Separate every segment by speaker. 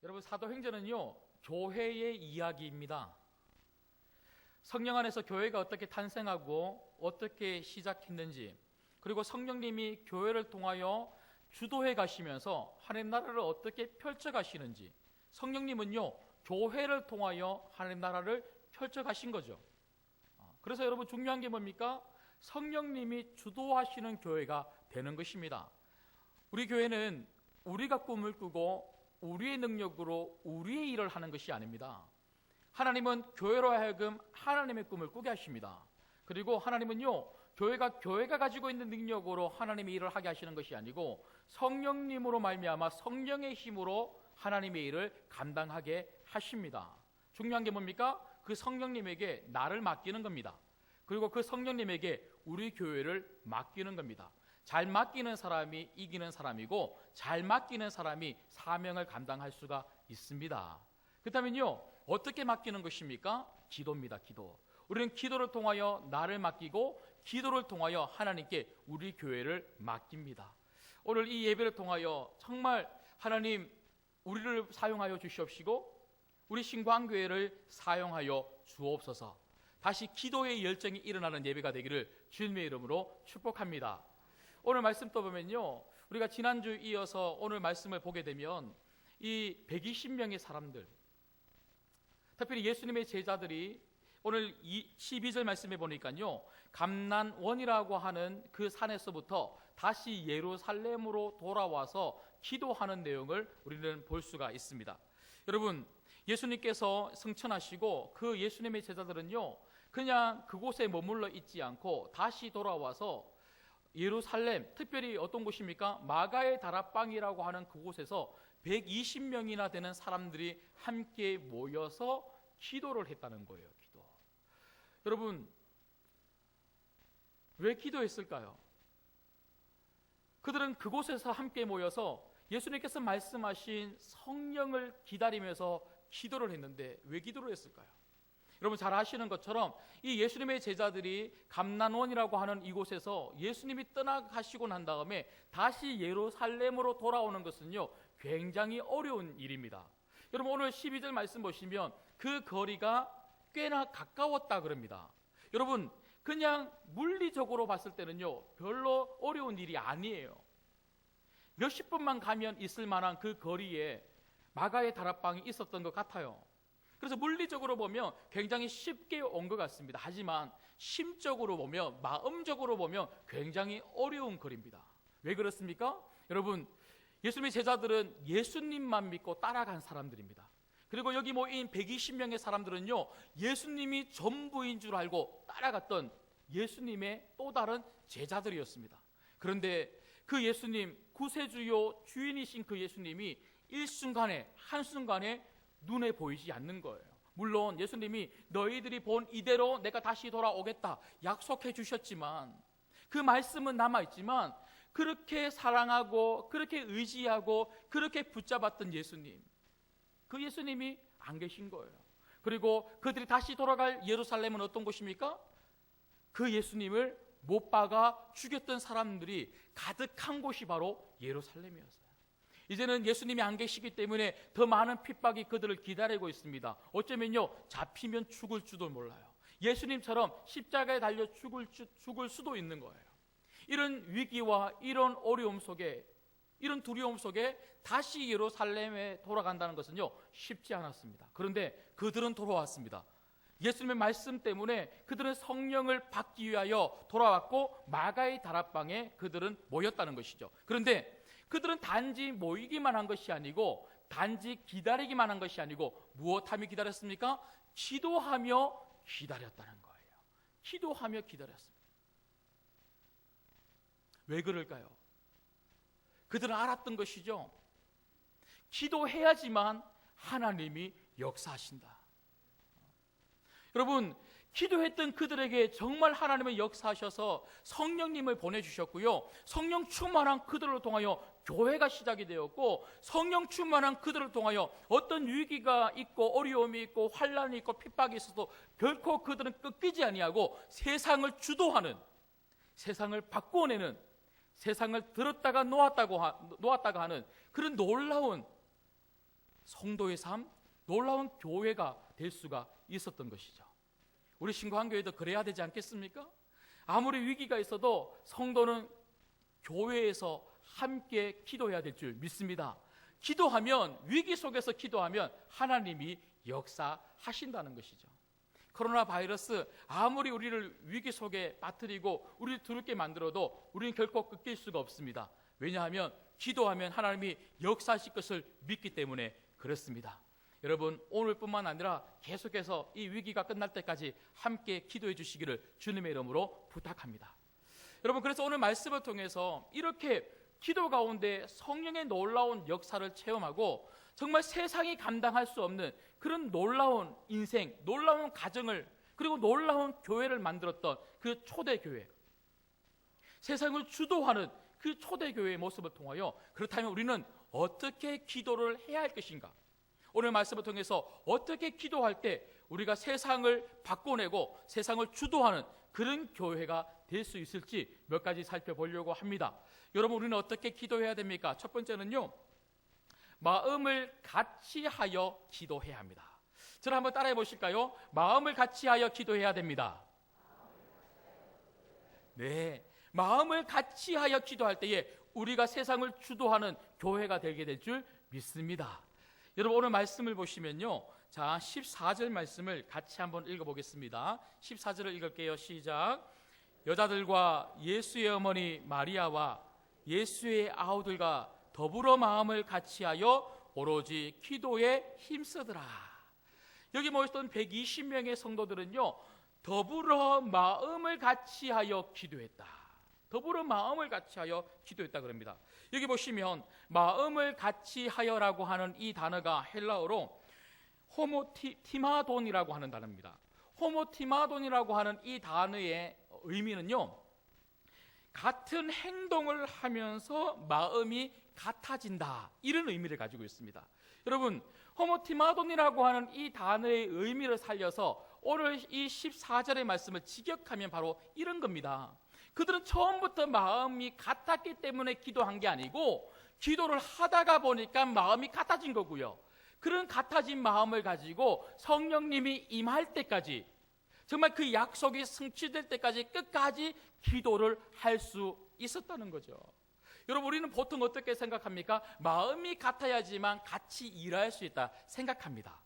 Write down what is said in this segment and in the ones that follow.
Speaker 1: 여러분, 사도행전은요, 교회의 이야기입니다. 성령 안에서 교회가 어떻게 탄생하고 어떻게 시작했는지, 그리고 성령님이 교회를 통하여 주도해 가시면서 하나님 나라를 어떻게 펼쳐 가시는지, 성령님은요 교회를 통하여 하나님 나라를 펼쳐 가신 거죠. 그래서 여러분, 중요한 게 뭡니까? 성령님이 주도하시는 교회가 되는 것입니다. 우리 교회는 우리가 꿈을 꾸고 우리의 능력으로 우리의 일을 하는 것이 아닙니다. 하나님은 교회로 하여금 하나님의 꿈을 꾸게 하십니다. 그리고 하나님은요, 교회가 가지고 있는 능력으로 하나님의 일을 하게 하시는 것이 아니고 성령님으로 말미암아 성령의 힘으로 하나님의 일을 감당하게 하십니다. 중요한 게 뭡니까? 그 성령님에게 나를 맡기는 겁니다. 그리고 그 성령님에게 우리 교회를 맡기는 겁니다. 잘 맡기는 사람이 이기는 사람이고, 잘 맡기는 사람이 사명을 감당할 수가 있습니다. 그렇다면요, 어떻게 맡기는 것입니까? 기도입니다. 기도. 우리는 기도를 통하여 나를 맡기고, 기도를 통하여 하나님께 우리 교회를 맡깁니다. 오늘 이 예배를 통하여 정말 하나님 우리를 사용하여 주시옵시고 우리 신광교회를 사용하여 주옵소서. 다시 기도의 열정이 일어나는 예배가 되기를 주님의 이름으로 축복합니다. 오늘 말씀 또 보면요, 우리가 지난주 이어서 오늘 말씀을 보게 되면 이 120명의 사람들, 특별히 예수님의 제자들이 오늘 12절 말씀에 보니까요, 감난원이라고 하는 그 산에서부터 다시 예루살렘으로 돌아와서 기도하는 내용을 우리는 볼 수가 있습니다. 여러분, 예수님께서 승천하시고 그 예수님의 제자들은요, 그냥 그곳에 머물러 있지 않고 다시 돌아와서 예루살렘, 특별히 어떤 곳입니까? 마가의 다락방이라고 하는 그곳에서 120명이나 되는 사람들이 함께 모여서 기도를 했다는 거예요. 기도. 여러분, 왜 기도했을까요? 그들은 그곳에서 함께 모여서 예수님께서 말씀하신 성령을 기다리면서 기도를 했는데 왜 기도를 했을까요? 여러분, 잘 아시는 것처럼 이 예수님의 제자들이 감난원이라고 하는 이곳에서 예수님이 떠나가시고 난 다음에 다시 예루살렘으로 돌아오는 것은요, 굉장히 어려운 일입니다. 여러분, 오늘 12절 말씀 보시면 그 거리가 꽤나 가까웠다 그럽니다. 여러분, 그냥 물리적으로 봤을 때는요, 별로 어려운 일이 아니에요. 몇십 분만 가면 있을 만한 그 거리에 마가의 다락방이 있었던 것 같아요. 그래서 물리적으로 보면 굉장히 쉽게 온 것 같습니다. 하지만 심적으로 보면, 마음적으로 보면 굉장히 어려운 거리입니다. 왜 그렇습니까? 여러분, 예수님의 제자들은 예수님만 믿고 따라간 사람들입니다. 그리고 여기 모인 120명의 사람들은요, 예수님이 전부인 줄 알고 따라갔던 예수님의 또 다른 제자들이었습니다. 그런데 그 예수님, 구세주요 주인이신 그 예수님이 일순간에, 한순간에 눈에 보이지 않는 거예요. 물론 예수님이 너희들이 본 이대로 내가 다시 돌아오겠다 약속해 주셨지만, 그 말씀은 남아있지만 그렇게 사랑하고 그렇게 의지하고 그렇게 붙잡았던 예수님, 그 예수님이 안 계신 거예요. 그리고 그들이 다시 돌아갈 예루살렘은 어떤 곳입니까? 그 예수님을 못 박아 죽였던 사람들이 가득한 곳이 바로 예루살렘이었어요. 이제는 예수님이 안 계시기 때문에 더 많은 핍박이 그들을 기다리고 있습니다. 어쩌면요, 잡히면 죽을 줄도 몰라요. 예수님처럼 십자가에 달려 죽을 수도 있는 거예요. 이런 위기와 이런 어려움 속에, 이런 두려움 속에 다시 예루살렘에 돌아간다는 것은요, 쉽지 않았습니다. 그런데 그들은 돌아왔습니다. 예수님의 말씀 때문에 그들은 성령을 받기 위하여 돌아왔고 마가의 다락방에 그들은 모였다는 것이죠. 그런데 그들은 단지 모이기만 한 것이 아니고, 단지 기다리기만 한 것이 아니고 무엇하며 기다렸습니까? 기도하며 기다렸다는 거예요. 기도하며 기다렸습니다. 왜 그럴까요? 그들은 알았던 것이죠. 기도해야지만 하나님이 역사하신다. 여러분, 기도했던 그들에게 정말 하나님은 역사하셔서 성령님을 보내주셨고요, 성령 충만한 그들을 통하여 교회가 시작이 되었고, 성령 충만한 그들을 통하여 어떤 위기가 있고 어려움이 있고 환난이 있고 핍박이 있어도 결코 그들은 꺾이지 아니하고 세상을 주도하는, 세상을 바꾸어내는, 세상을 들었다가 놓았다가 하는 그런 놀라운 성도의 삶, 놀라운 교회가 될 수가 있었던 것이죠. 우리 신구한교회도 그래야 되지 않겠습니까? 아무리 위기가 있어도 성도는 교회에서 함께 기도해야 될 줄 믿습니다. 기도하면, 위기 속에서 기도하면 하나님이 역사하신다는 것이죠. 코로나 바이러스 아무리 우리를 위기 속에 빠뜨리고 우리를 두렵게 만들어도 우리는 결코 꺾일 수가 없습니다. 왜냐하면 기도하면 하나님이 역사하실 것을 믿기 때문에 그렇습니다. 여러분, 오늘뿐만 아니라 계속해서 이 위기가 끝날 때까지 함께 기도해 주시기를 주님의 이름으로 부탁합니다. 여러분, 그래서 오늘 말씀을 통해서 이렇게 기도 가운데 성령의 놀라운 역사를 체험하고 정말 세상이 감당할 수 없는 그런 놀라운 인생, 놀라운 가정을, 그리고 놀라운 교회를 만들었던 그 초대교회, 세상을 주도하는 그 초대교회의 모습을 통하여 그렇다면 우리는 어떻게 기도를 해야 할 것인가? 오늘 말씀을 통해서 어떻게 기도할 때 우리가 세상을 바꿔내고 세상을 주도하는 그런 교회가 될 수 있을지 몇 가지 살펴보려고 합니다. 여러분, 우리는 어떻게 기도해야 됩니까? 첫 번째는요, 마음을 같이하여 기도해야 합니다. 저를 한번 따라해 보실까요? 마음을 같이하여 기도해야 됩니다. 네, 마음을 같이하여 기도할 때에 우리가 세상을 주도하는 교회가 되게 될 줄 믿습니다. 여러분, 오늘 말씀을 보시면요, 자, 14절 말씀을 같이 한번 읽어보겠습니다. 14절을 읽을게요. 시작. 여자들과 예수의 어머니 마리아와 예수의 아우들과 더불어 마음을 같이하여 오로지 기도에 힘쓰더라. 여기 모였던 120명의 성도들은요, 더불어 마음을 같이하여 기도했다. 더불어 마음을 같이하여 기도했다 그럽니다. 여기 보시면 마음을 같이하여라고 하는 이 단어가 헬라어로 호모티마돈이라고 하는 단어입니다. 호모티마돈이라고 하는 이 단어의 의미는요, 같은 행동을 하면서 마음이 같아진다, 이런 의미를 가지고 있습니다. 여러분, 호모티마돈이라고 하는 이 단어의 의미를 살려서 오늘 이 14절의 말씀을 직역하면 바로 이런 겁니다. 그들은 처음부터 마음이 같았기 때문에 기도한 게 아니고 기도를 하다가 보니까 마음이 같아진 거고요. 그런 같아진 마음을 가지고 성령님이 임할 때까지, 정말 그 약속이 성취될 때까지 끝까지 기도를 할 수 있었다는 거죠. 여러분, 우리는 보통 어떻게 생각합니까? 마음이 같아야지만 같이 일할 수 있다 생각합니다.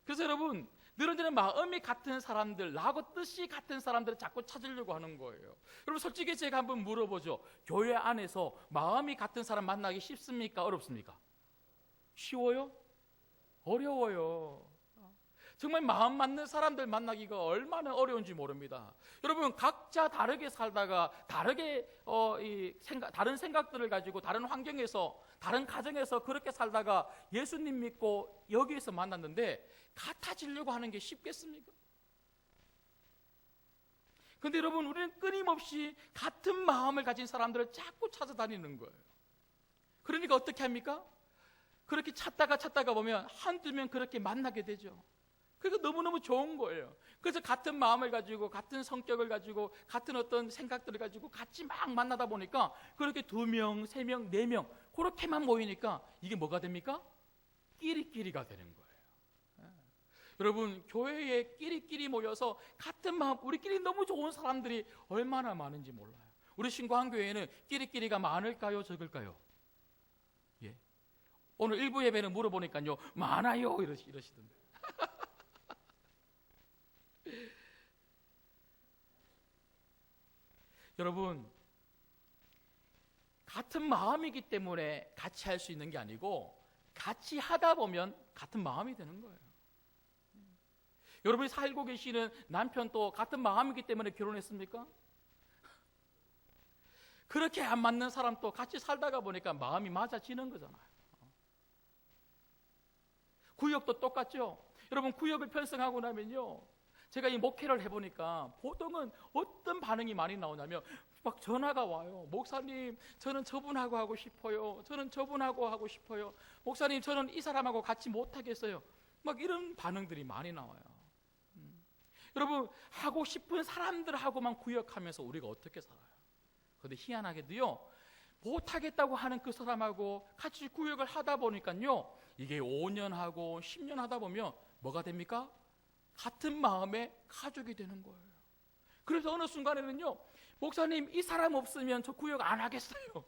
Speaker 1: 그래서 여러분, 늘어지는 마음이 같은 사람들, 나하고 뜻이 같은 사람들을 자꾸 찾으려고 하는 거예요. 여러분, 솔직히 제가 한번 물어보죠. 교회 안에서 마음이 같은 사람 만나기 쉽습니까? 어렵습니까? 쉬워요? 어려워요. 정말 마음 맞는 사람들 만나기가 얼마나 어려운지 모릅니다. 여러분, 각자 다르게 살다가 다르게 다른 생각들을 가지고 다른 환경에서, 다른 가정에서 그렇게 살다가 예수님 믿고 여기에서 만났는데 같아지려고 하는 게 쉽겠습니까? 그런데 여러분, 우리는 끊임없이 같은 마음을 가진 사람들을 자꾸 찾아다니는 거예요. 그러니까 어떻게 합니까? 그렇게 찾다가 보면 한두 명 그렇게 만나게 되죠. 그러니까 너무너무 좋은 거예요. 그래서 같은 마음을 가지고, 같은 성격을 가지고, 같은 어떤 생각들을 가지고 같이 막 만나다 보니까 그렇게 2명, 3명, 4명 그렇게만 모이니까 이게 뭐가 됩니까? 끼리끼리가 되는 거예요. 여러분, 교회에 끼리끼리 모여서 같은 마음, 우리끼리 너무 좋은 사람들이 얼마나 많은지 몰라요. 우리 신구한교회에는 끼리끼리가 많을까요? 적을까요? 예. 오늘 일부 예배는 물어보니까요, 많아요 이러시던데. 여러분, 같은 마음이기 때문에 같이 할 수 있는 게 아니고 같이 하다 보면 같은 마음이 되는 거예요. 여러분이 살고 계시는 남편도 같은 마음이기 때문에 결혼했습니까? 그렇게 안 맞는 사람도 같이 살다가 보니까 마음이 맞아지는 거잖아요. 구역도 똑같죠. 여러분, 구역을 편성하고 나면요, 제가 이 목회를 해보니까 보통은 어떤 반응이 많이 나오냐면 막 전화가 와요. 목사님, 저는 저분하고 하고 싶어요. 저는 저분하고 하고 싶어요. 목사님, 저는 이 사람하고 같이 못하겠어요. 막 이런 반응들이 많이 나와요. 여러분, 하고 싶은 사람들하고만 구역하면서 우리가 어떻게 살아요? 그런데 희한하게도요, 못하겠다고 하는 그 사람하고 같이 구역을 하다 보니까요, 이게 5년 하고 10년 하다 보면 뭐가 됩니까? 같은 마음의 가족이 되는 거예요. 그래서 어느 순간에는요, 목사님 이 사람 없으면 저 구역 안 하겠어요.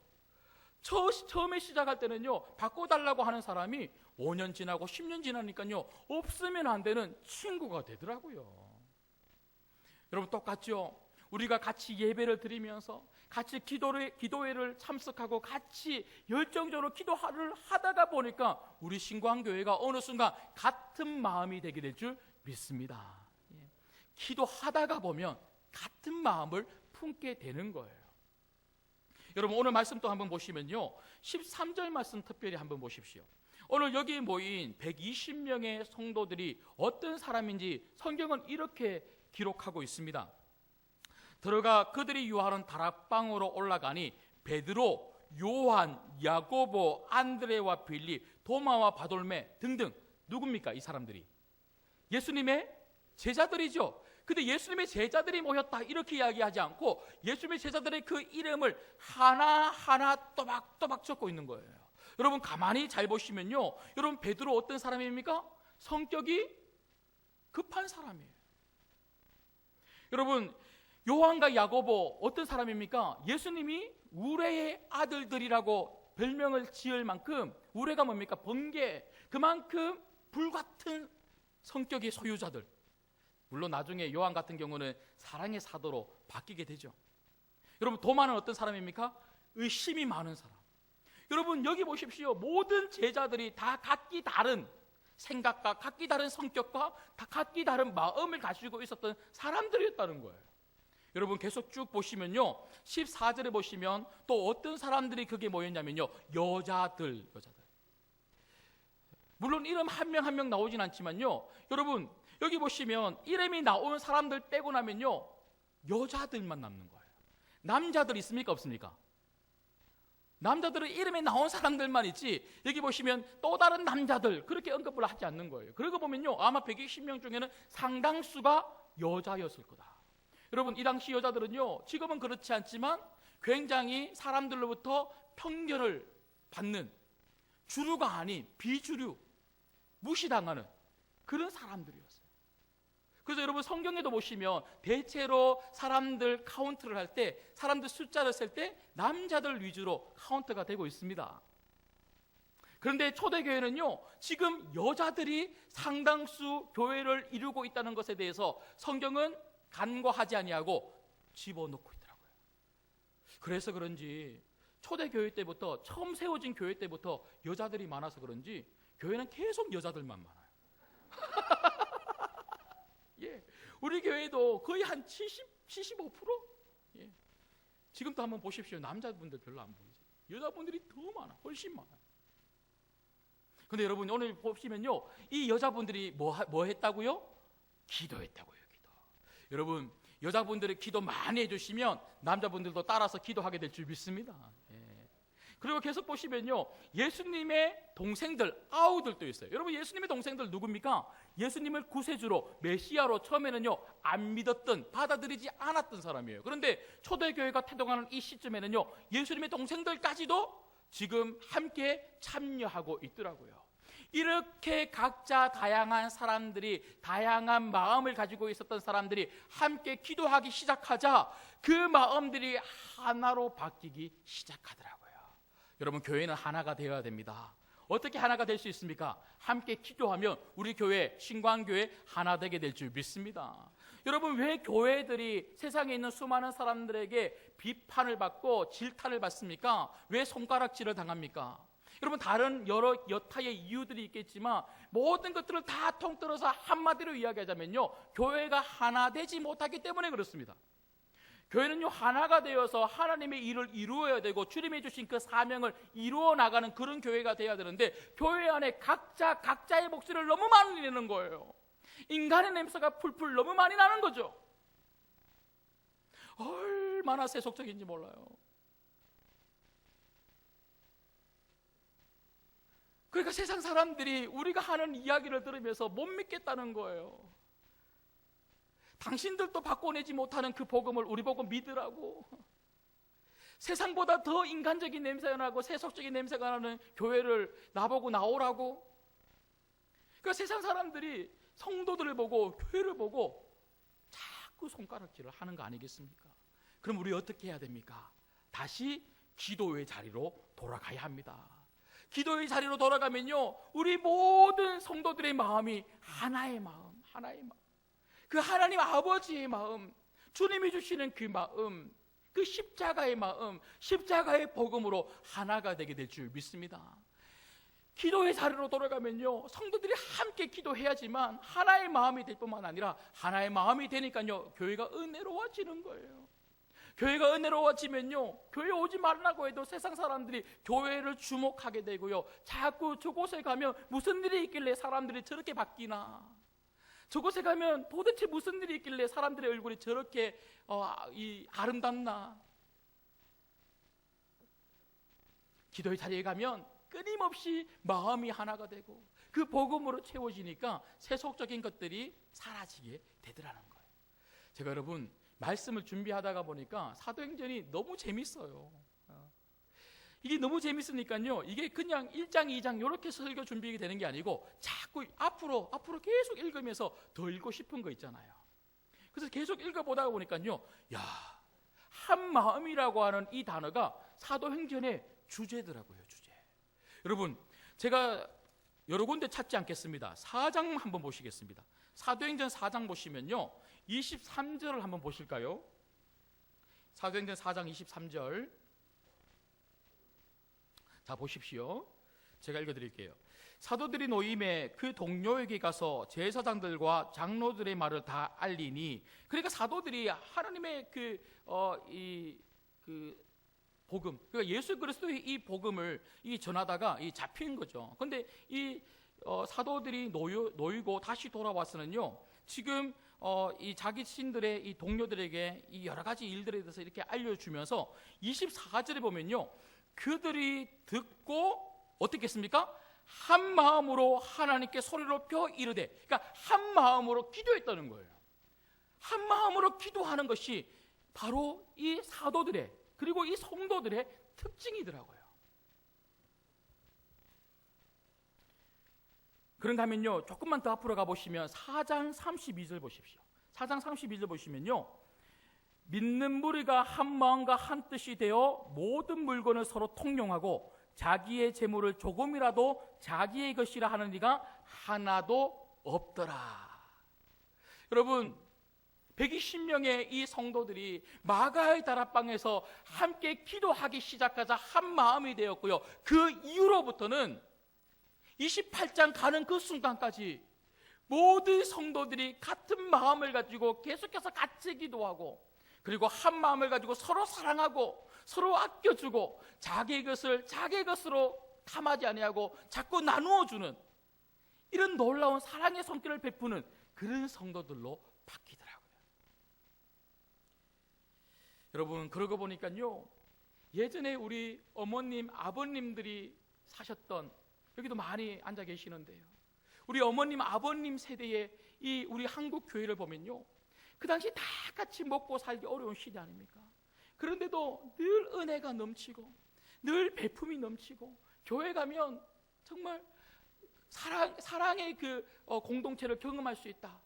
Speaker 1: 처음에 시작할 때는요, 바꿔달라고 하는 사람이 5년 지나고 10년 지나니까요, 없으면 안 되는 친구가 되더라고요. 여러분 똑같죠? 우리가 같이 예배를 드리면서 같이 기도회를 참석하고 같이 열정적으로 기도를 하다가 보니까 우리 신광교회가 어느 순간 같은 마음이 되게 될 줄 믿습니다. 기도하다가 보면 같은 마음을 품게 되는 거예요. 여러분 오늘 말씀 또 한번 보시면요, 13절 말씀 특별히 한번 보십시오. 오늘 여기 모인 120명의 성도들이 어떤 사람인지 성경은 이렇게 기록하고 있습니다. 들어가 그들이 유하는 다락방으로 올라가니 베드로, 요한, 야고보, 안드레와 빌립, 도마와 바돌메 등등. 누굽니까 이 사람들이? 예수님의 제자들이죠. 근데 예수님의 제자들이 모였다 이렇게 이야기하지 않고 예수님의 제자들의 그 이름을 하나하나 또박또박 적고 있는 거예요. 여러분 가만히 잘 보시면요, 여러분 베드로 어떤 사람입니까? 성격이 급한 사람이에요. 여러분 요한과 야고보 어떤 사람입니까? 예수님이 우레의 아들들이라고 별명을 지을 만큼, 우레가 뭡니까? 번개, 그만큼 불같은 성격의 소유자들. 물론 나중에 요한 같은 경우는 사랑의 사도로 바뀌게 되죠. 여러분 도마는 어떤 사람입니까? 의심이 많은 사람. 여러분 여기 보십시오. 모든 제자들이 다 각기 다른 생각과 각기 다른 성격과 다 각기 다른 마음을 가지고 있었던 사람들이었다는 거예요. 여러분 계속 쭉 보시면요, 14절에 보시면 또 어떤 사람들이 거기에 모였냐면요, 여자들. 물론 이름 한 명 한 명 나오진 않지만요, 여러분 여기 보시면 이름이 나오는 사람들 빼고 나면요, 여자들만 남는 거예요. 남자들 있습니까 없습니까? 남자들은 이름에 나온 사람들만 있지, 여기 보시면 또 다른 남자들 그렇게 언급을 하지 않는 거예요. 그러고 보면요, 아마 120명 중에는 상당수가 여자였을 거다. 여러분 이 당시 여자들은요, 지금은 그렇지 않지만 굉장히 사람들로부터 편견을 받는, 주류가 아닌 비주류, 무시당하는 그런 사람들이었어요. 그래서 여러분 성경에도 보시면 대체로 사람들 카운트를 할 때, 사람들 숫자를 셀 때 남자들 위주로 카운트가 되고 있습니다. 그런데 초대교회는요, 지금 여자들이 상당수 교회를 이루고 있다는 것에 대해서 성경은 간과하지 아니하고 집어넣고 있더라고요. 그래서 그런지 초대교회 때부터, 처음 세워진 교회 때부터 여자들이 많아서 그런지 교회는 계속 여자들만 많아요. 예, 우리 교회도 거의 한 75%? 예. 지금도 한번 보십시오. 남자분들 별로 안 보이죠. 여자분들이 더 많아, 훨씬 많아. 근데 여러분 오늘 보시면요, 이 여자분들이 뭐 했다고요? 기도했다고요. 기도. 여러분 여자분들이 기도 많이 해주시면 남자분들도 따라서 기도하게 될 줄 믿습니다. 예. 그리고 계속 보시면요, 예수님의 동생들, 아우들도 있어요. 여러분 예수님의 동생들 누굽니까? 예수님을 구세주로, 메시아로 처음에는요 안 믿었던, 받아들이지 않았던 사람이에요. 그런데 초대교회가 태동하는 이 시점에는요, 예수님의 동생들까지도 지금 함께 참여하고 있더라고요. 이렇게 각자 다양한 사람들이, 다양한 마음을 가지고 있었던 사람들이 함께 기도하기 시작하자 그 마음들이 하나로 바뀌기 시작하더라고요. 여러분 교회는 하나가 되어야 됩니다. 어떻게 하나가 될 수 있습니까? 함께 기도하면 우리 교회, 신광교회 하나 되게 될 줄 믿습니다. 여러분 왜 교회들이 세상에 있는 수많은 사람들에게 비판을 받고 질타를 받습니까? 왜 손가락질을 당합니까? 여러분 다른 여러 여타의 이유들이 있겠지만 모든 것들을 다 통틀어서 한마디로 이야기하자면요, 교회가 하나 되지 못하기 때문에 그렇습니다. 교회는요 하나가 되어서 하나님의 일을 이루어야 되고 주님이 주신 그 사명을 이루어 나가는 그런 교회가 돼야 되는데, 교회 안에 각자의 목소리를 너무 많이 내는 거예요. 인간의 냄새가 풀풀 너무 많이 나는 거죠. 얼마나 세속적인지 몰라요. 그러니까 세상 사람들이 우리가 하는 이야기를 들으면서 못 믿겠다는 거예요. 당신들도 바꿔내지 못하는 그 복음을 우리 보고 믿으라고. 세상보다 더 인간적인 냄새가 나고 세속적인 냄새가 나는 교회를 나보고 나오라고. 그러니까 세상 사람들이 성도들을 보고 교회를 보고 자꾸 손가락질을 하는 거 아니겠습니까? 그럼 우리 어떻게 해야 됩니까? 다시 기도의 자리로 돌아가야 합니다. 기도의 자리로 돌아가면요, 우리 모든 성도들의 마음이 하나의 마음, 하나의 마음, 그 하나님 아버지의 마음, 주님이 주시는 그 마음, 그 십자가의 마음, 십자가의 복음으로 하나가 되게 될 줄 믿습니다. 기도의 자리로 돌아가면요, 성도들이 함께 기도해야지만 하나의 마음이 될 뿐만 아니라 하나의 마음이 되니까요, 교회가 은혜로워지는 거예요. 교회가 은혜로워지면요, 교회 오지 말라고 해도 세상 사람들이 교회를 주목하게 되고요, 자꾸 저곳에 가면 무슨 일이 있길래 사람들이 저렇게 바뀌나, 저곳에 가면 도대체 무슨 일이 있길래 사람들의 얼굴이 저렇게 아름답나. 기도의 자리에 가면 끊임없이 마음이 하나가 되고 그 복음으로 채워지니까 세속적인 것들이 사라지게 되더라는 거예요. 제가 여러분 말씀을 준비하다가 보니까 사도행전이 너무 재밌어요. 이게 너무 재밌으니까요, 이게 그냥 1장, 2장 이렇게 설교 준비가 되는 게 아니고 자꾸 앞으로 계속 읽으면서 더 읽고 싶은 거 있잖아요. 그래서 계속 읽어보다가 보니까요, 한 마음이라고 하는 이 단어가 사도행전의 주제더라고요. 주제. 여러분, 제가 여러 군데 찾지 않겠습니다. 4장 한번 보시겠습니다. 사도행전 4장 보시면요, 23절을 한번 보실까요? 사도행전 4장 23절. 자, 보십시오. 제가 읽어드릴게요. 사도들이 모임에 그 동료에게 가서 제사장들과 장로들의 말을 다 알리니, 그러니까 사도들이 하나님의 그 복음, 그러니까 예수 그리스도의 이 복음을 전하다가 잡힌 거죠. 그런데 이 사도들이 놓이고 다시 돌아와서는요, 지금 이 자기 신들의 이 동료들에게 이 여러 가지 일들에 대해서 이렇게 알려주면서 24절에 보면요, 그들이 듣고 어떻게 했습니까? 한 마음으로 하나님께 소리를 높여 이르되, 그러니까 한 마음으로 기도했다는 거예요. 한 마음으로 기도하는 것이 바로 이 사도들의, 그리고 이 성도들의 특징이더라고요. 그런가 하면요, 조금만 더 앞으로 가보시면 4장 32절 보십시오. 4장 32절 보시면요, 믿는 무리가 한 마음과 한 뜻이 되어 모든 물건을 서로 통용하고 자기의 재물을 조금이라도 자기의 것이라 하는 이가 하나도 없더라. 여러분, 120명의 이 성도들이 마가의 다락방에서 함께 기도하기 시작하자 한 마음이 되었고요, 그 이후로부터는 28장 가는 그 순간까지 모든 성도들이 같은 마음을 가지고 계속해서 같이 기도하고, 그리고 한 마음을 가지고 서로 사랑하고 서로 아껴주고 자기의 것을 자기의 것으로 탐하지 아니하고 자꾸 나누어 주는, 이런 놀라운 사랑의 손길을 베푸는 그런 성도들로 바뀌더라고요. 여러분, 그러고 보니까요, 예전에 우리 어머님 아버님들이 사셨던, 여기도 많이 앉아 계시는데요, 우리 어머님 아버님 세대의 이 우리 한국 교회를 보면요, 그 당시 다 같이 먹고 살기 어려운 시대 아닙니까? 그런데도 늘 은혜가 넘치고 늘 베품이 넘치고 교회 가면 정말 사랑의 그 공동체를 경험할 수 있다.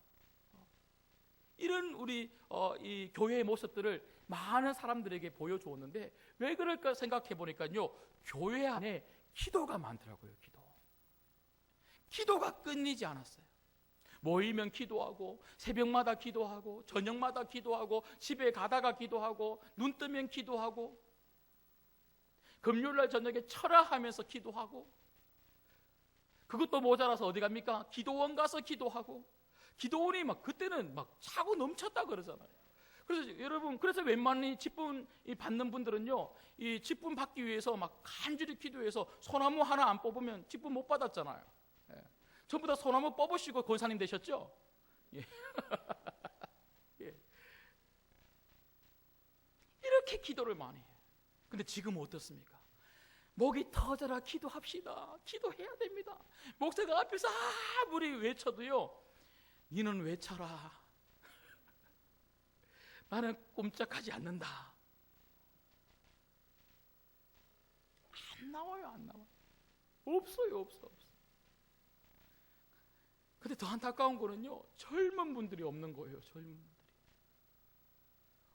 Speaker 1: 이런 우리 이 교회의 모습들을 많은 사람들에게 보여주었는데, 왜 그럴까 생각해 보니까요, 교회 안에 기도가 많더라고요. 기도가 끊이지 않았어요. 모이면 기도하고, 새벽마다 기도하고, 저녁마다 기도하고, 집에 가다가 기도하고, 눈 뜨면 기도하고, 금요일날 저녁에 철야하면서 기도하고, 그것도 모자라서 어디 갑니까? 기도원 가서 기도하고, 기도원이 막 그때는 막 차고 넘쳤다 그러잖아요. 그래서 여러분, 그래서 웬만히 직분 받는 분들은요, 이 직분 받기 위해서 막 간절히 기도해서 소나무 하나 안 뽑으면 직분 못 받았잖아요. 예. 전부 다 소나무 뽑으시고 권사님 되셨죠? 예. 예. 이렇게 기도를 많이 해요. 근데 지금은 어떻습니까? 목이 터져라 기도합시다. 기도해야 됩니다. 목사가 앞에서 아무리 외쳐도요, 니는 외쳐라. 나는 꼼짝하지 않는다. 안 나와요. 없어요. 근데 더 안타까운 거는요, 젊은 분들이 없는 거예요. 젊은 분들이.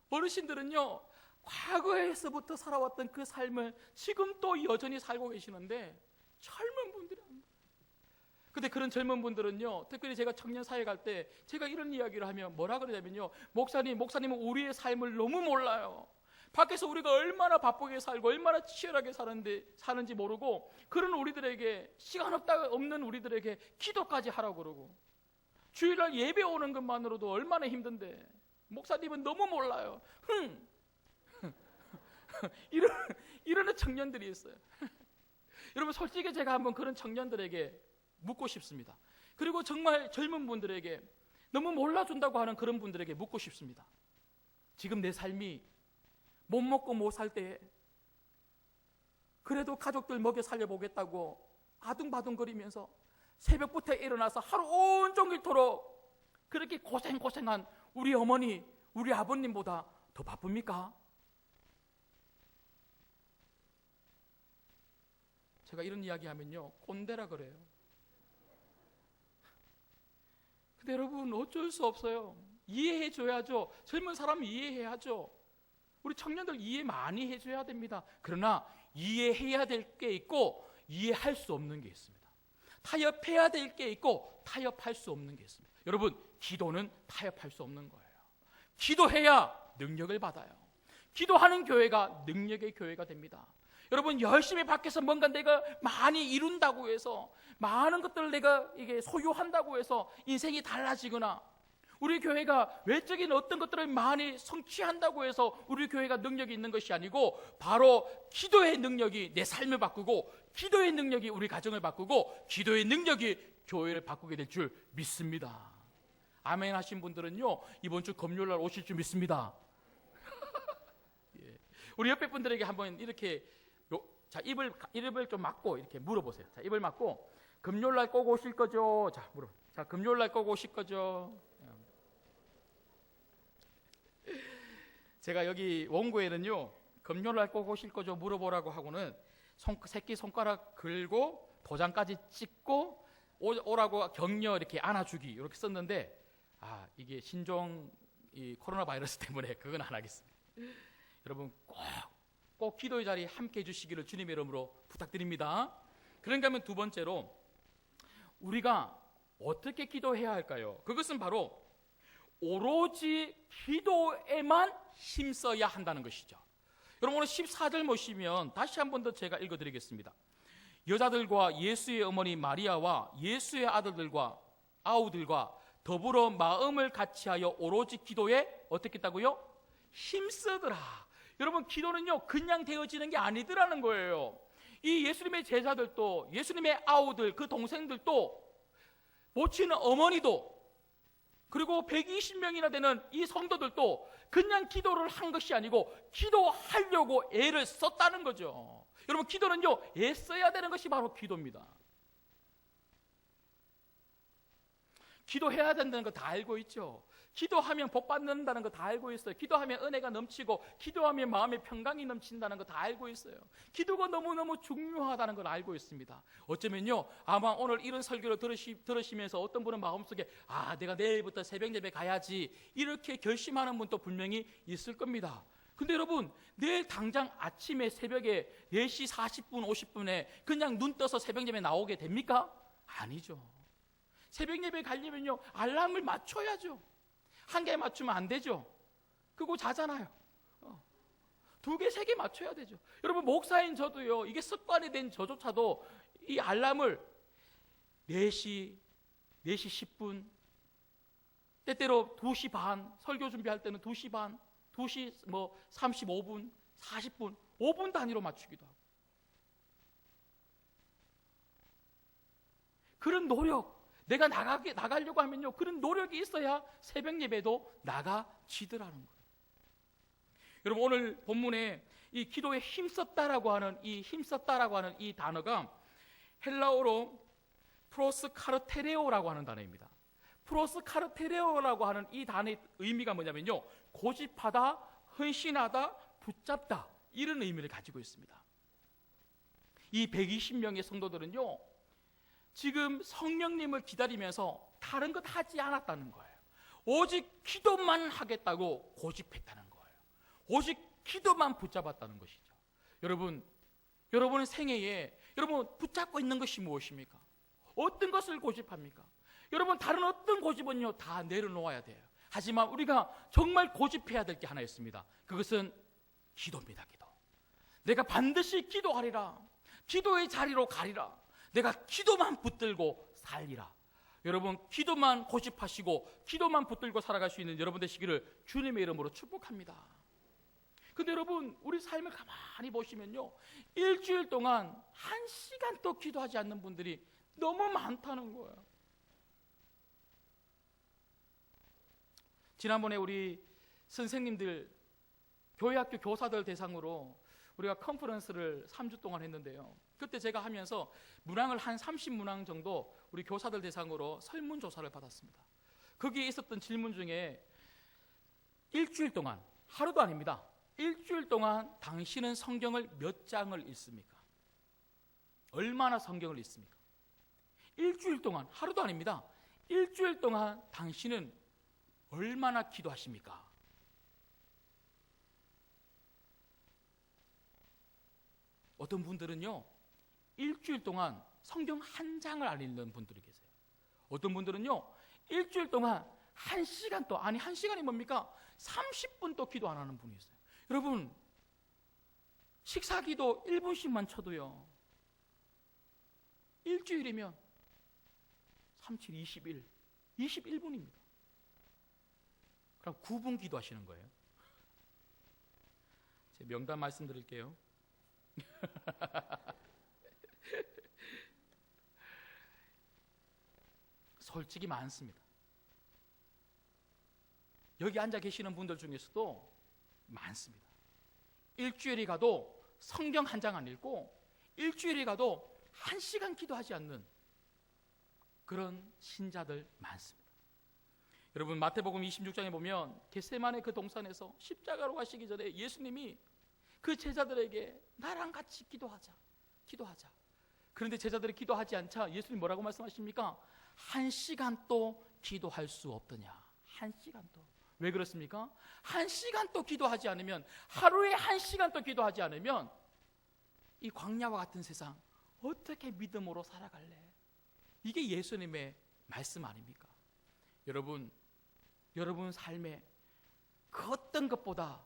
Speaker 1: 어르신들은요, 과거에서부터 살아왔던 그 삶을 지금 또 여전히 살고 계시는데 젊은 분들이 안 돼요. 근데 그런 젊은 분들은요, 특별히 제가 청년 사회 갈 때 제가 이런 이야기를 하면 뭐라 그러냐면요, 목사님은 우리의 삶을 너무 몰라요. 밖에서 우리가 얼마나 바쁘게 살고 얼마나 치열하게 사는지 모르고, 그런 우리들에게, 시간 없는 우리들에게 기도까지 하라고 그러고, 주일날 예배 오는 것만으로도 얼마나 힘든데 목사님은 너무 몰라요. 이러는 청년들이 있어요. 여러분, 솔직히 제가 한번 그런 청년들에게 묻고 싶습니다. 그리고 정말 젊은 분들에게, 너무 몰라준다고 하는 그런 분들에게 묻고 싶습니다. 지금 내 삶이 못 먹고 못 살 때 그래도 가족들 먹여 살려보겠다고 아둥바둥거리면서 새벽부터 일어나서 하루 온종일토록 그렇게 고생한 우리 어머니, 우리 아버님보다 더 바쁩니까? 제가 이런 이야기 하면요, 꼰대라 그래요. 근데 여러분, 어쩔 수 없어요. 이해해 줘야죠. 젊은 사람은 이해해야죠. 우리 청년들 이해 많이 해줘야 됩니다. 그러나 이해해야 될 게 있고 이해할 수 없는 게 있습니다. 타협해야 될 게 있고 타협할 수 없는 게 있습니다. 여러분, 기도는 타협할 수 없는 거예요. 기도해야 능력을 받아요. 기도하는 교회가 능력의 교회가 됩니다. 여러분, 열심히 밖에서 뭔가 내가 많이 이룬다고 해서, 많은 것들을 내가 이게 소유한다고 해서 인생이 달라지거나, 우리 교회가 외적인 어떤 것들을 많이 성취한다고 해서 우리 교회가 능력이 있는 것이 아니고, 바로 기도의 능력이 내 삶을 바꾸고, 기도의 능력이 우리 가정을 바꾸고, 기도의 능력이 교회를 바꾸게 될 줄 믿습니다. 아멘 하신 분들은요, 이번 주 금요일날 오실 줄 믿습니다. 예. 우리 옆에 분들에게 한번 이렇게 입을 좀 막고 이렇게 물어보세요. 자, 입을 막고, 금요일날 꼭 오실 거죠? 자, 자, 금요일날 꼭 오실 거죠? 제가 여기 원고에는요, 금요일날 꼭 오실 거죠? 물어보라고 하고는 새끼 손가락 걸고 도장까지 찍고 오라고 격려 이렇게 안아주기 이렇게 썼는데, 이게 신종 이 코로나 바이러스 때문에 그건 안 하겠습니다. 여러분, 꼭 기도의 자리에 함께 해주시기를 주님의 이름으로 부탁드립니다. 그런가 하면 두 번째로, 우리가 어떻게 기도해야 할까요? 그것은 바로 오로지 기도에만 힘써야 한다는 것이죠. 여러분, 오늘 14절 보시면 다시 한 번 더 제가 읽어드리겠습니다. 여자들과 예수의 어머니 마리아와 예수의 아우들과 더불어 마음을 같이하여 오로지 기도에 어떻게 했다고요? 힘쓰더라. 여러분, 기도는요, 그냥 되어지는 게 아니더라는 거예요. 이 예수님의 제자들도, 예수님의 아우들, 그 동생들도, 모치는 어머니도, 그리고 120명이나 되는 이 성도들도 그냥 기도를 한 것이 아니고 기도하려고 애를 썼다는 거죠. 여러분, 기도는요, 애 써야 되는 것이 바로 기도입니다. 기도해야 된다는 거 다 알고 있죠. 기도하면 복 받는다는 거 다 알고 있어요. 기도하면 은혜가 넘치고, 기도하면 마음의 평강이 넘친다는 거 다 알고 있어요. 기도가 너무너무 중요하다는 걸 알고 있습니다. 어쩌면요, 아마 오늘 이런 설교를 들으시면서 어떤 분은 마음속에 내가 내일부터 새벽 예배 가야지 이렇게 결심하는 분도 분명히 있을 겁니다. 근데 여러분, 내일 당장 아침에 새벽에 4시 40분 50분에 그냥 눈 떠서 새벽 예배 나오게 됩니까? 아니죠. 새벽 예배 가려면요, 알람을 맞춰야죠. 한 개 맞추면 안 되죠. 그거 자잖아요. 2개, 3개 맞춰야 되죠. 여러분, 목사인 저도요, 이게 습관이 된 저조차도 이 알람을 4시 10분, 때때로 2시 반, 설교 준비할 때는 2시 반, 2시 35분, 40분, 5분 단위로 맞추기도 하고. 그런 노력, 내가 나가려고 하면요, 그런 노력이 있어야 새벽 예배도 나가지더라는 거예요. 여러분, 오늘 본문에 이 기도에 힘썼다라고 하는 이 단어가 헬라어로 프로스카르테레오라고 하는 단어입니다. 프로스카르테레오라고 하는 이 단어의 의미가 뭐냐면요, 고집하다, 헌신하다, 붙잡다, 이런 의미를 가지고 있습니다. 이 120명의 성도들은요, 지금 성령님을 기다리면서 다른 것 하지 않았다는 거예요. 오직 기도만 하겠다고 고집했다는 거예요. 오직 기도만 붙잡았다는 것이죠. 여러분의 생애에 여러분 붙잡고 있는 것이 무엇입니까? 어떤 것을 고집합니까? 여러분 다른 어떤 고집은요 다 내려놓아야 돼요. 하지만 우리가 정말 고집해야 될 게 하나 있습니다. 그것은 기도입니다. 기도. 내가 반드시 기도하리라. 기도의 자리로 가리라. 내가 기도만 붙들고 살리라. 여러분 기도만 고집하시고 기도만 붙들고 살아갈 수 있는 여러분 되시기를 주님의 이름으로 축복합니다. 근데 여러분 우리 삶을 가만히 보시면요, 일주일 동안 1시간도 기도하지 않는 분들이 너무 많다는 거예요. 지난번에 우리 선생님들, 교회학교 교사들 대상으로 우리가 컨퍼런스를 3주 동안 했는데요, 그때 제가 하면서 문항을 한 30문항 정도 우리 교사들 대상으로 설문조사를 받았습니다. 거기에 있었던 질문 중에 일주일 동안, 하루도 아닙니다, 일주일 동안 당신은 성경을 몇 장을 읽습니까? 얼마나 성경을 읽습니까? 일주일 동안, 하루도 아닙니다, 일주일 동안 당신은 얼마나 기도하십니까? 어떤 분들은요 일주일 동안 성경 한 장을 안 읽는 분들이 계세요. 어떤 분들은요 일주일 동안 1시간도, 아니 1시간이 뭡니까? 30분도 기도 안 하는 분이 있어요. 여러분 식사기도 1분씩만 쳐도요 일주일이면 37, 21, 21분입니다. 그럼 9분 기도하시는 거예요. 제 명단 말씀드릴게요. 솔직히 많습니다. 여기 앉아 계시는 분들 중에서도 많습니다. 일주일이 가도 성경 한 장 안 읽고 일주일이 가도 1시간 기도하지 않는 그런 신자들 많습니다. 여러분 마태복음 26장에 보면 겟세마네 그 동산에서 십자가로 가시기 전에 예수님이 그 제자들에게 나랑 같이 기도하자. 그런데 제자들이 기도하지 않자 예수님 뭐라고 말씀하십니까? 1시간도 기도할 수 없더냐. 1시간도. 왜 그렇습니까? 1시간도 기도하지 않으면, 하루에 1시간도 기도하지 않으면 이 광야와 같은 세상 어떻게 믿음으로 살아갈래? 이게 예수님의 말씀 아닙니까? 여러분 삶에 그 어떤 것보다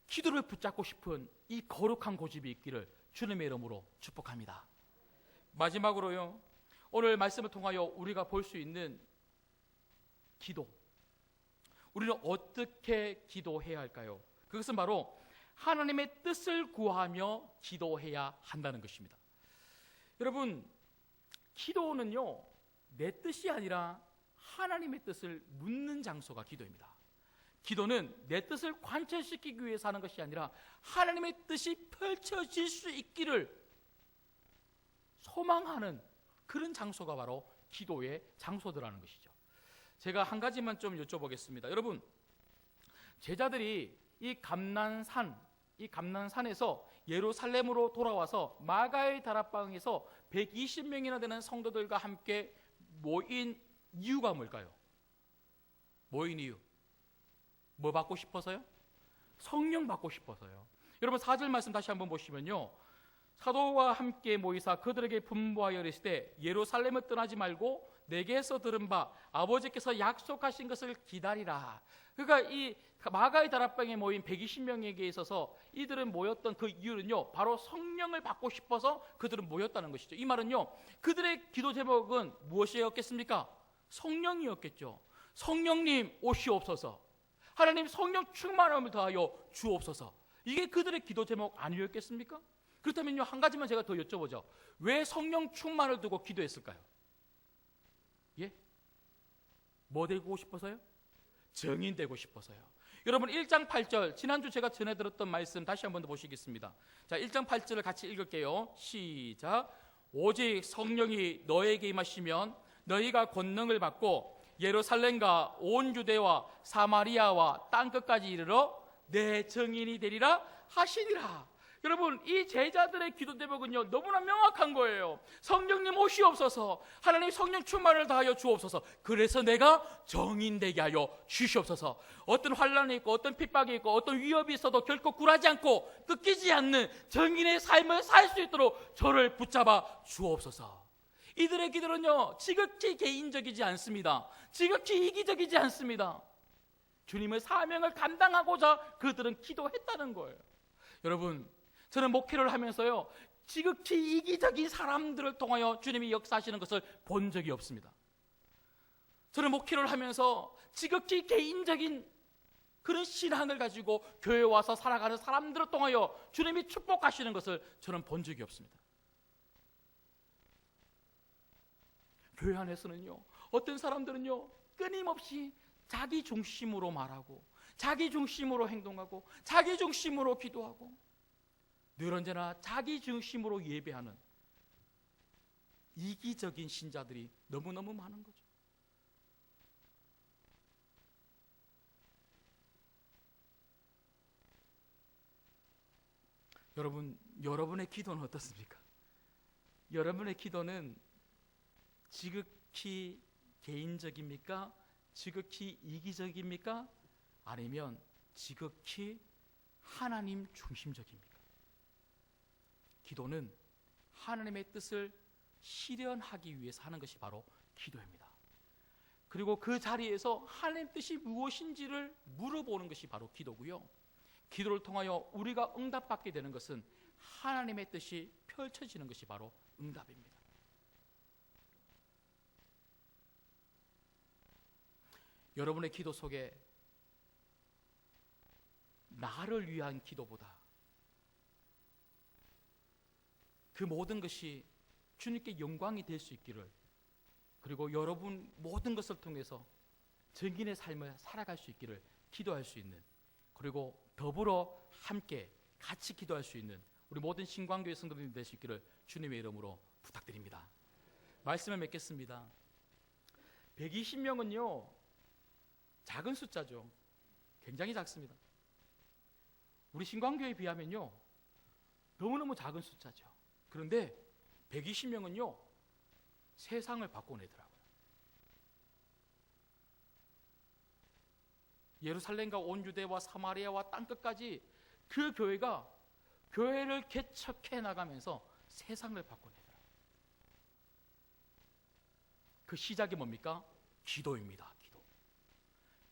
Speaker 1: 기도를 붙잡고 싶은 이 거룩한 고집이 있기를 주님의 이름으로 축복합니다. 마지막으로요, 오늘 말씀을 통하여 우리가 볼 수 있는 기도, 우리는 어떻게 기도해야 할까요? 그것은 바로 하나님의 뜻을 구하며 기도해야 한다는 것입니다. 여러분 기도는요 내 뜻이 아니라 하나님의 뜻을 묻는 장소가 기도입니다. 기도는 내 뜻을 관철시키기 위해서 하는 것이 아니라 하나님의 뜻이 펼쳐질 수 있기를 소망하는 그런 장소가 바로 기도의 장소들라는 것이죠. 제가 한 가지만 좀 여쭤보겠습니다. 여러분 제자들이 이 감난산에서 예루살렘으로 돌아와서 마가의 다락방에서 120명이나 되는 성도들과 함께 모인 이유가 뭘까요? 모인 이유 뭐 받고 싶어서요? 성령 받고 싶어서요. 여러분 4절 말씀 다시 한번 보시면요, 사도와 함께 모이사 그들에게 분부하여 이르시되 예루살렘을 떠나지 말고 내게서 들은 바 아버지께서 약속하신 것을 기다리라. 그러니까 이 마가의 다락방에 모인 120명에게 있어서 이들은 모였던 그 이유는요 바로 성령을 받고 싶어서 그들은 모였다는 것이죠. 이 말은요 그들의 기도 제목은 무엇이었겠습니까? 성령이었겠죠. 성령님 오시옵소서, 하나님 성령 충만함을 더하여 주옵소서. 이게 그들의 기도 제목 아니었겠습니까? 그렇다면요 한 가지만 제가 더 여쭤보죠. 왜 성령 충만을 두고 기도했을까요? 예? 뭐 되고 싶어서요? 증인 되고 싶어서요. 여러분 1장 8절, 지난주 제가 전해드렸던 말씀 다시 한번 더 보시겠습니다. 자 1장 8절을 같이 읽을게요. 시작. 오직 성령이 너에게 임하시면 너희가 권능을 받고 예루살렘과 온 유대와 사마리아와 땅끝까지 이르러 내 증인이 되리라 하시니라. 여러분, 이 제자들의 기도 대목은요 너무나 명확한 거예요. 성령님 오시옵소서, 하나님 성령 충만을 다하여 주옵소서, 그래서 내가 정인 되게 하여 주시옵소서. 어떤 환난이 있고 어떤 핍박이 있고 어떤 위협이 있어도 결코 굴하지 않고 끊기지 않는 정인의 삶을 살 수 있도록 저를 붙잡아 주옵소서. 이들의 기도는요 지극히 개인적이지 않습니다. 지극히 이기적이지 않습니다. 주님의 사명을 감당하고자 그들은 기도했다는 거예요. 여러분, 저는 목회를 하면서요 지극히 이기적인 사람들을 통하여 주님이 역사하시는 것을 본 적이 없습니다. 저는 목회를 하면서 지극히 개인적인 그런 신앙을 가지고 교회에 와서 살아가는 사람들을 통하여 주님이 축복하시는 것을 저는 본 적이 없습니다. 교회 안에서는요 어떤 사람들은요 끊임없이 자기 중심으로 말하고 자기 중심으로 행동하고 자기 중심으로 기도하고 늘 언제나 자기 중심으로 예배하는 이기적인 신자들이 너무너무 많은 거죠. 여러분, 여러분의 기도는 어떻습니까? 여러분의 기도는 지극히 개인적입니까? 지극히 이기적입니까? 아니면 지극히 하나님 중심적입니까? 기도는 하나님의 뜻을 실현하기 위해서 하는 것이 바로 기도입니다. 그리고 그 자리에서 하나님 뜻이 무엇인지를 물어보는 것이 바로 기도고요. 기도를 통하여 우리가 응답받게 되는 것은 하나님의 뜻이 펼쳐지는 것이 바로 응답입니다. 여러분의 기도 속에 나를 위한 기도보다 그 모든 것이 주님께 영광이 될 수 있기를, 그리고 여러분 모든 것을 통해서 정인의 삶을 살아갈 수 있기를 기도할 수 있는, 그리고 더불어 함께 같이 기도할 수 있는 우리 모든 신광교회 성도님이 될 수 있기를 주님의 이름으로 부탁드립니다. 말씀을 맺겠습니다. 120명은요 작은 숫자죠. 굉장히 작습니다. 우리 신광교회에 비하면요 너무너무 작은 숫자죠. 그런데 120명은요 세상을 바꿔내더라고요. 예루살렘과 온 유대와 사마리아와 땅끝까지 그 교회가 교회를 개척해 나가면서 세상을 바꿔내더라고요. 그 시작이 뭡니까? 기도입니다.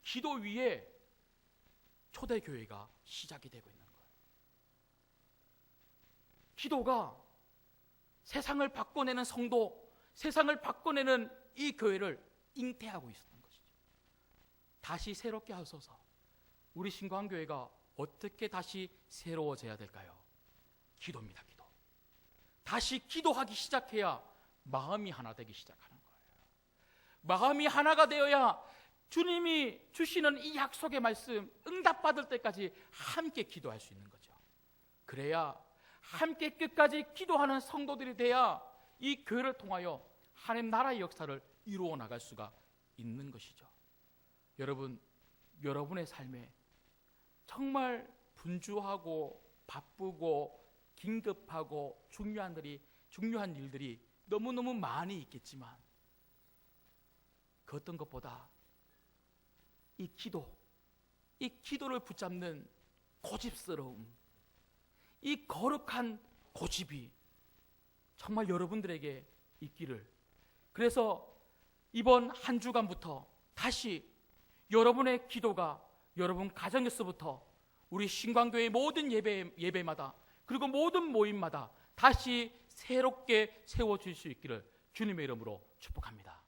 Speaker 1: 기도 위에 초대교회가 시작이 되고 있는 거예요. 기도가 세상을 바꿔내는 성도, 세상을 바꿔내는 이 교회를 잉태하고 있었던 것이죠. 다시 새롭게 하소서. 우리 신광교회가 어떻게 다시 새로워져야 될까요? 기도입니다. 기도. 다시 기도하기 시작해야 마음이 하나 되기 시작하는 거예요. 마음이 하나가 되어야 주님이 주시는 이 약속의 말씀 응답받을 때까지 함께 기도할 수 있는 거죠. 그래야 함께 끝까지 기도하는 성도들이 돼야 이 교회를 통하여 하나님 나라의 역사를 이루어 나갈 수가 있는 것이죠. 여러분, 여러분의 삶에 정말 분주하고 바쁘고 긴급하고 중요한 일들이 너무너무 많이 있겠지만 그 어떤 것보다 이 기도를 붙잡는 고집스러움, 이 거룩한 고집이 정말 여러분들에게 있기를, 그래서 이번 한 주간부터 다시 여러분의 기도가 여러분 가정에서부터 우리 신광교회 모든 예배마다 그리고 모든 모임마다 다시 새롭게 세워질 수 있기를 주님의 이름으로 축복합니다.